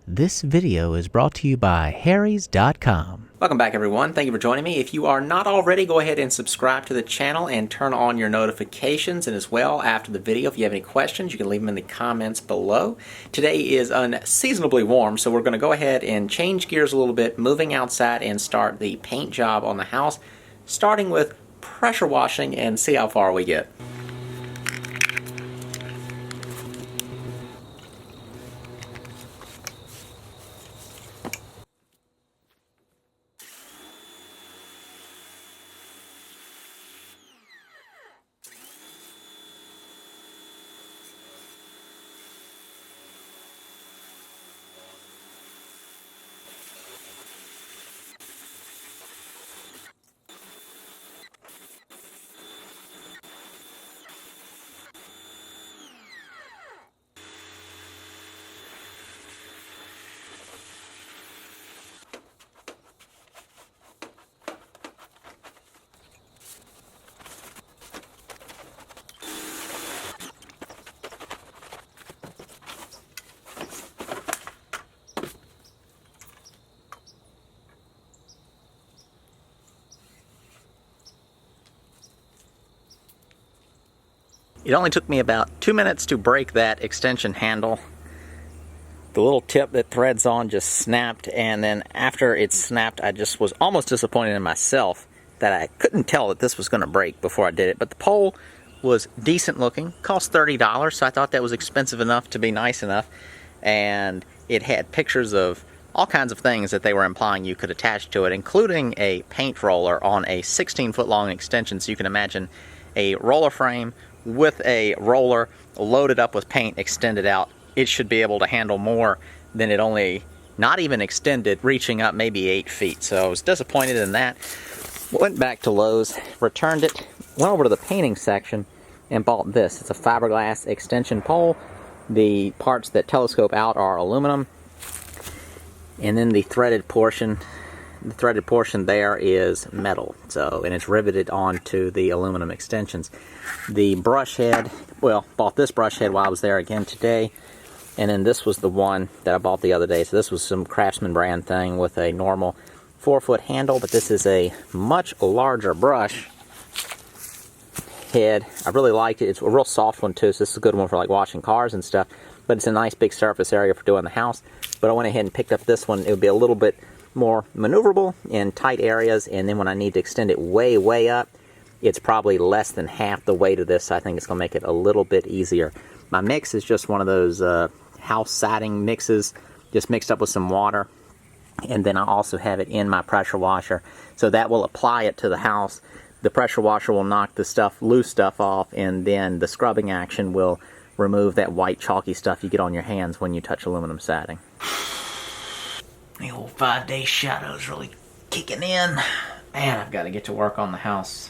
This video is brought to you by Harrys.com. Welcome back, everyone. Thank you for joining me. If you are not already, go ahead and subscribe to the channel and turn on your notifications. And as well, after the video, if you have any questions, you can leave them in the comments below. Today is unseasonably warm, so we're going to go ahead and change gears a little bit, moving outside and start the paint job on the house, starting with pressure washing and see how far we get. It only took me about 2 minutes to break that extension handle. The little tip that threads on just snapped, and then after it snapped, I just was almost disappointed in myself that I couldn't tell that this was going to break before I did it. But the pole was decent looking, cost $30, so I thought that was expensive enough to be nice enough. And it had pictures of all kinds of things that they were implying you could attach to it, including a paint roller on a 16-foot long extension. So you can imagine a roller frame with a roller loaded up with paint extended out. It should be able to handle more than it only, not even extended, reaching up maybe 8 feet. So I was disappointed in that. Went back to Lowe's, returned it, went over to the painting section and bought this. It's a fiberglass extension pole. The parts that telescope out are aluminum, and then the threaded portion there is metal, and it's riveted onto the aluminum extensions. The brush head, bought this brush head while I was there again today, and then this was the one that I bought the other day. So this was some Craftsman brand thing with a normal 4-foot handle, but this is a much larger brush head. I really liked it. It's a real soft one too, so this is a good one for like washing cars and stuff, but it's a nice big surface area for doing the house. But I went ahead and picked up this one. It would be a little bit more maneuverable in tight areas, and then when I need to extend it way up, it's probably less than half the weight of this. So I think it's going to make it a little bit easier. My mix is just one of those house siding mixes, just mixed up with some water, and then I also have it in my pressure washer, so that will apply it to the house. The pressure washer will knock the loose stuff off, and then the scrubbing action will remove that white chalky stuff you get on your hands when you touch aluminum siding. The old 5-day shadow's really kicking in. Man, I've got to get to work on the house.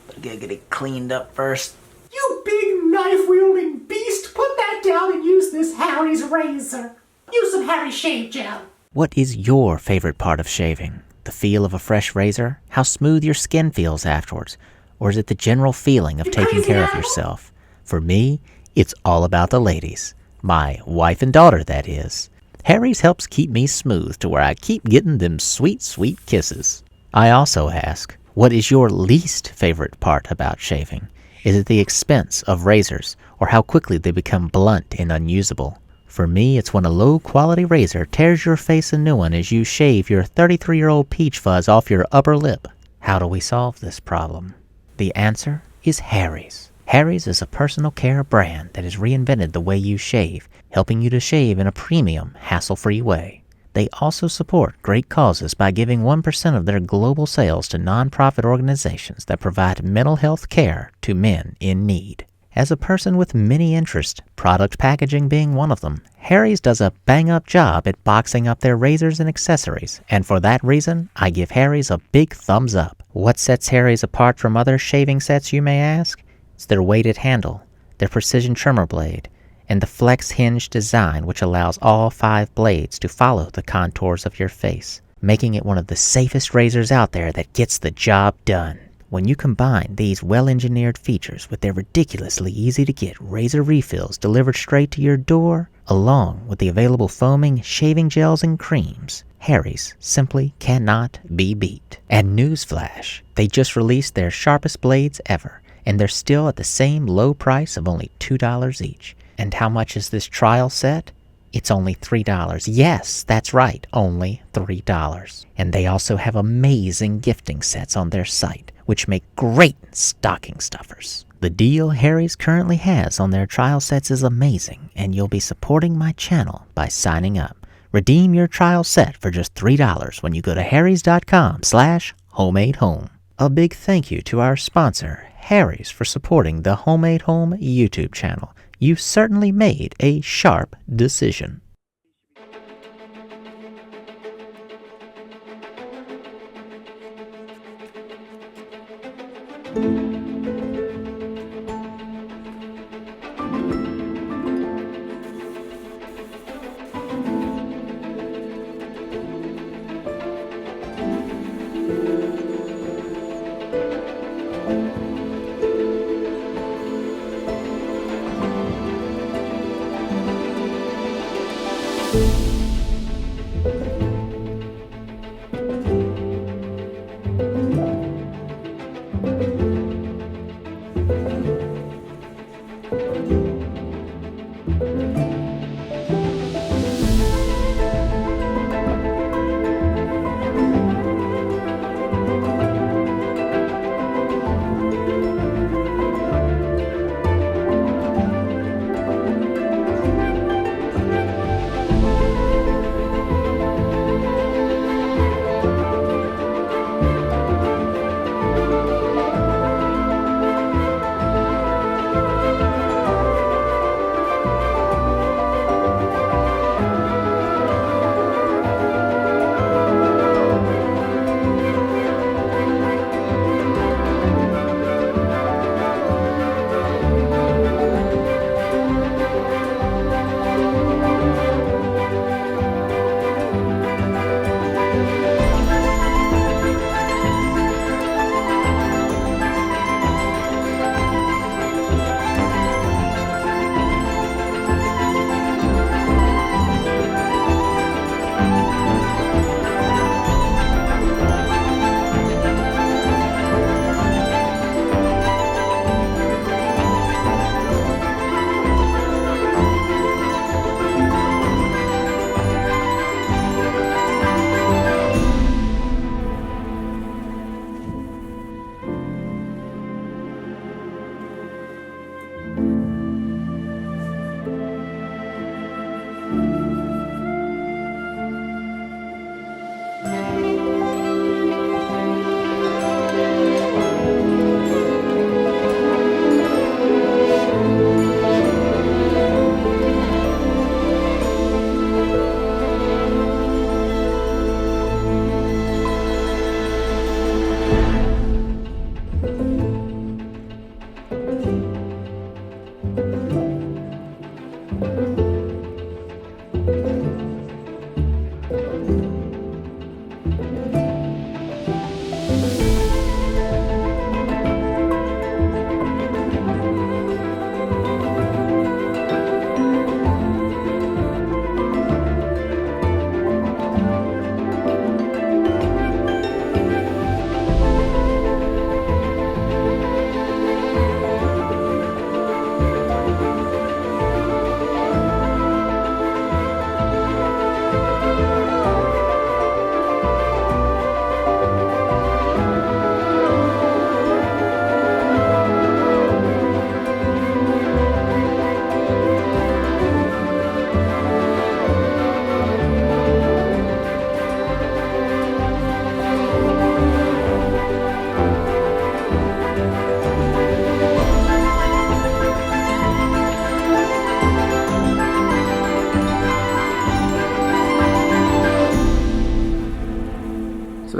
But I gotta get it cleaned up first. You big knife-wielding beast! Put that down and use this Harry's razor. Use some Harry shave gel. What is your favorite part of shaving? The feel of a fresh razor? How smooth your skin feels afterwards? Or is it the general feeling of taking care of yourself? For me, it's all about the ladies. My wife and daughter, that is. Harry's helps keep me smooth to where I keep getting them sweet, sweet kisses. I also ask, what is your least favorite part about shaving? Is it the expense of razors, or how quickly they become blunt and unusable? For me, it's when a low-quality razor tears your face a new one as you shave your 33-year-old peach fuzz off your upper lip. How do we solve this problem? The answer is Harry's. Harry's is a personal care brand that has reinvented the way you shave, helping you to shave in a premium, hassle-free way. They also support great causes by giving 1% of their global sales to nonprofit organizations that provide mental health care to men in need. As a person with many interests, product packaging being one of them, Harry's does a bang-up job at boxing up their razors and accessories, and for that reason, I give Harry's a big thumbs up. What sets Harry's apart from other shaving sets, you may ask? It's their weighted handle, their precision trimmer blade, and the flex hinge design, which allows all 5 blades to follow the contours of your face, making it one of the safest razors out there that gets the job done. When you combine these well-engineered features with their ridiculously easy-to-get razor refills delivered straight to your door, Along with the available foaming shaving gels and creams, Harry's simply cannot be beat. And newsflash, they just released their sharpest blades ever, and they're still at the same low price of only $2 each. And how much is this trial set? It's only $3. Yes, that's right, only $3. And they also have amazing gifting sets on their site, which make great stocking stuffers. The deal Harry's currently has on their trial sets is amazing, and you'll be supporting my channel by signing up. Redeem your trial set for just $3 when you go to harrys.com/homemadehome. A big thank you to our sponsor, Harry's, for supporting the Homemade Home YouTube channel. You certainly made a sharp decision.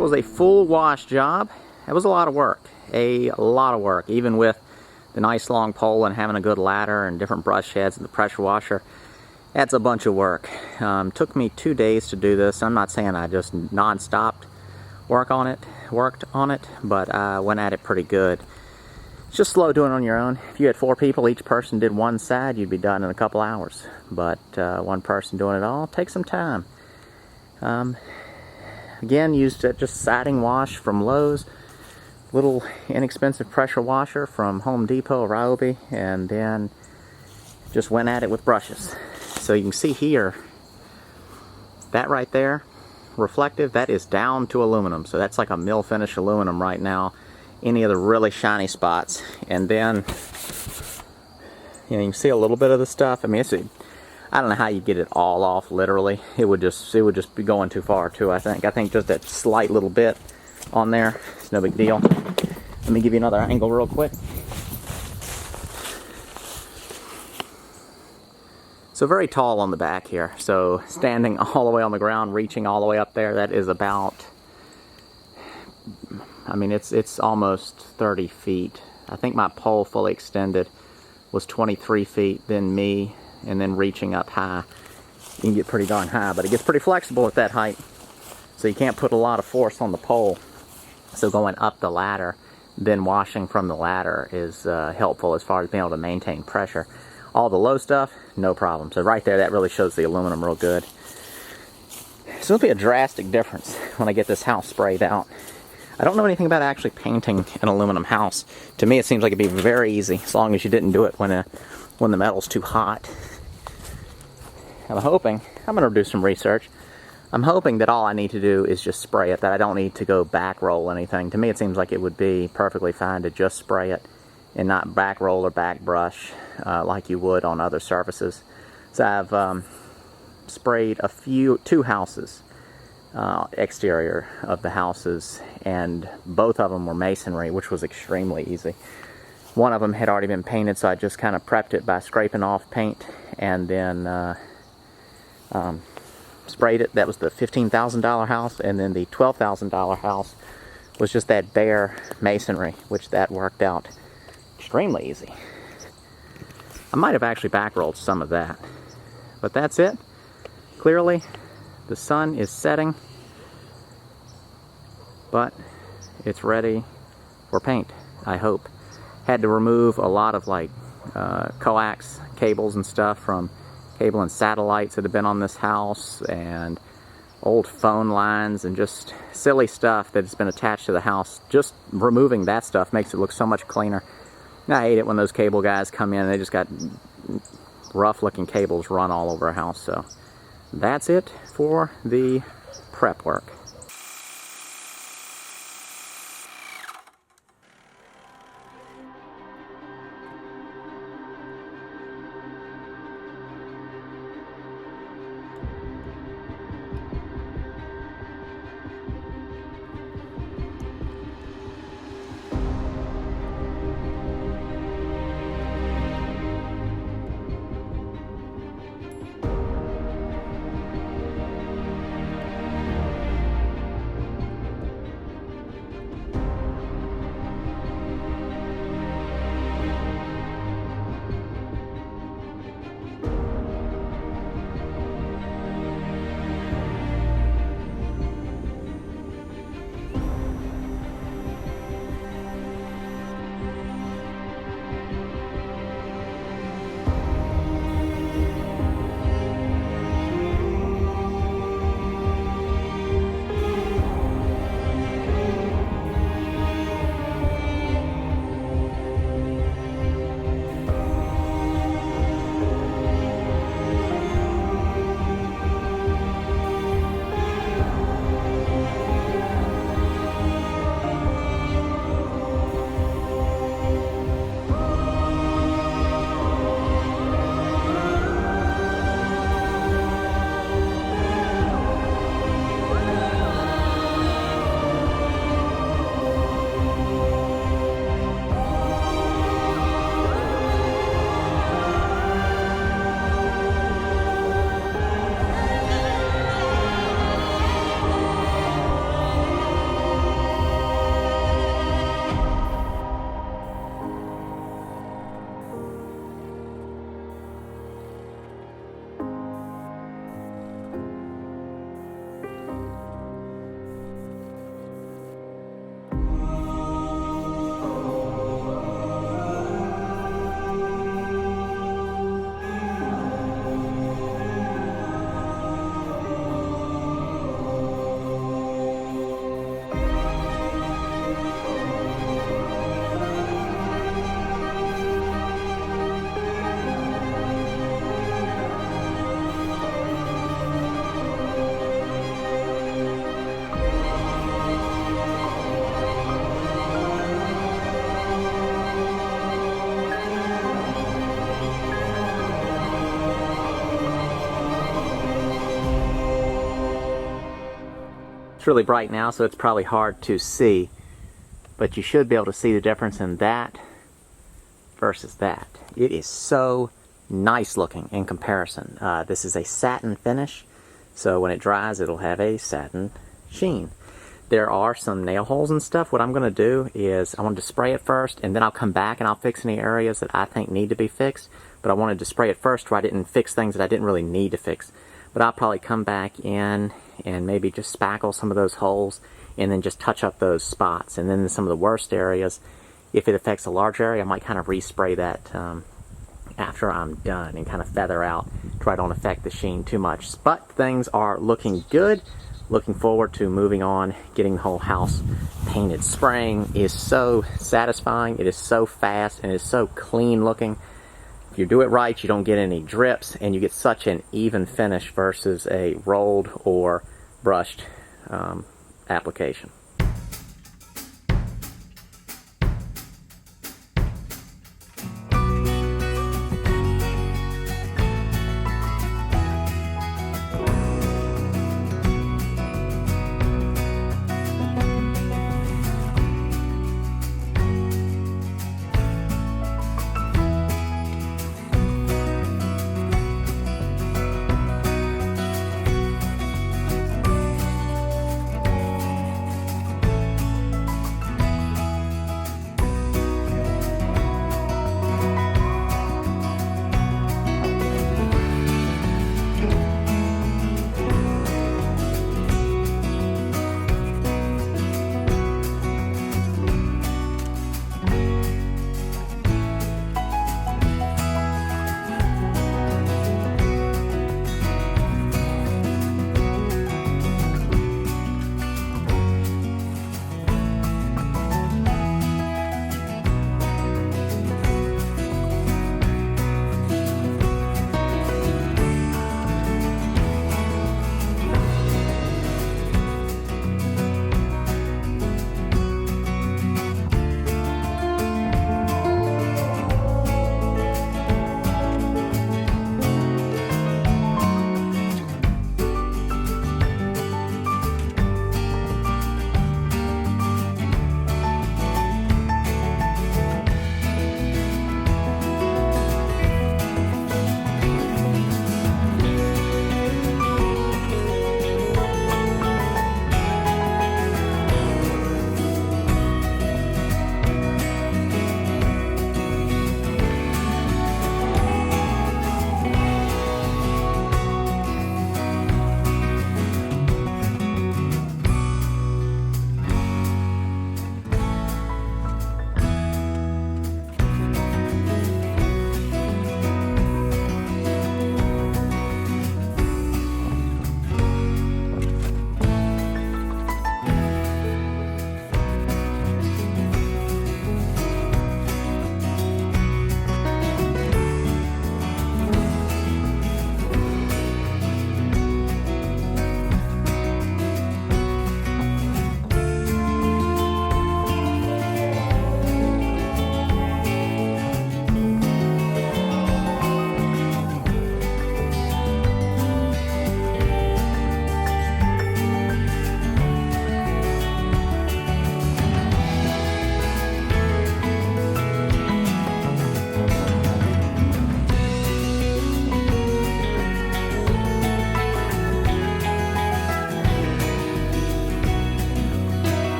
that was a full wash job. That was a lot of work, even with the nice long pole and having a good ladder and different brush heads and the pressure washer. That's a bunch of work. Took me 2 days to do this. I'm not saying I just non-stop worked on it, but I went at it pretty good. It's just slow doing it on your own. If you had 4 people, each person did one side, you'd be done in a couple hours. But one person doing it all takes some time. Again, used just siding wash from Lowe's, little inexpensive pressure washer from Home Depot or Ryobi, and then just went at it with brushes. So you can see here, that right there, reflective, that is down to aluminum. So that's like a mill finish aluminum right now. Any of the really shiny spots. And then, you know, you can see a little bit of the stuff. I mean, I don't know how you get it all off, literally. It would just be going too far, too, I think. I think just that slight little bit on there, it's no big deal. Let me give you another angle real quick. So very tall on the back here. So standing all the way on the ground, reaching all the way up there, that is about, I mean, it's almost 30 feet. I think my pole fully extended was 23 feet, then me, and then reaching up high. You can get pretty darn high, but it gets pretty flexible at that height. So you can't put a lot of force on the pole. So going up the ladder, then washing from the ladder is helpful as far as being able to maintain pressure. All the low stuff, no problem. So right there, that really shows the aluminum real good. So it'll be a drastic difference when I get this house sprayed out. I don't know anything about actually painting an aluminum house. To me, it seems like it'd be very easy, as long as you didn't do it when the metal's too hot. I'm hoping, I'm going to do some research. I'm hoping that all I need to do is just spray it, that I don't need to go back roll anything. To me, it seems like it would be perfectly fine to just spray it and not back roll or back brush like you would on other surfaces. So I've sprayed 2 houses, exterior of the houses, and both of them were masonry, which was extremely easy. One of them had already been painted, so I just kind of prepped it by scraping off paint and then sprayed it. That was the $15,000 house, and then the $12,000 house was just that bare masonry, which that worked out extremely easy. I might have actually back rolled some of that, but that's it. Clearly, the sun is setting, but it's ready for paint, I hope. Had to remove a lot of like coax cables and stuff from cable and satellites that have been on this house, and old phone lines and just silly stuff that's been attached to the house. Just removing that stuff makes it look so much cleaner. I hate it when those cable guys come in and they just got rough looking cables run all over a house. So that's it for the prep work. It's really bright now, so it's probably hard to see, but you should be able to see the difference in that versus that. It is so nice looking in comparison. This is a satin finish, so when it dries it'll have a satin sheen. There are some nail holes and stuff. What I'm going to do is I wanted to spray it first, and then I'll come back and I'll fix any areas that I think need to be fixed, but I wanted to spray it first where I didn't fix things that I didn't really need to fix. But I'll probably come back in and maybe just spackle some of those holes and then just touch up those spots. And then in some of the worst areas, if it affects a large area, I might kind of respray that after I'm done and kind of feather out so I don't affect the sheen too much. But things are looking good. Looking forward to moving on, getting the whole house painted. Spraying is so satisfying. It is so fast and it is so clean looking. If you do it right, you don't get any drips, and you get such an even finish versus a rolled or brushed application.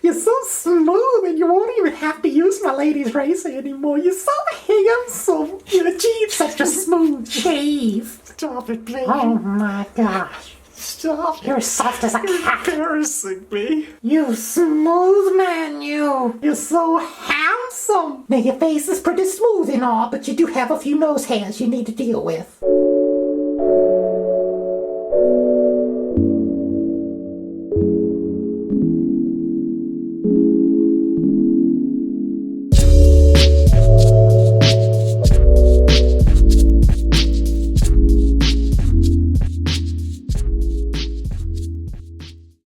You're so smooth and you won't even have to use my lady's razor anymore. You're so handsome. You achieve such a smooth shave. Stop it, please. Oh my gosh. Stop. You're soft as a cat. Embarrassing me. You smooth man, you. You're so handsome. Now your face is pretty smooth and all, but you do have a few nose hairs you need to deal with.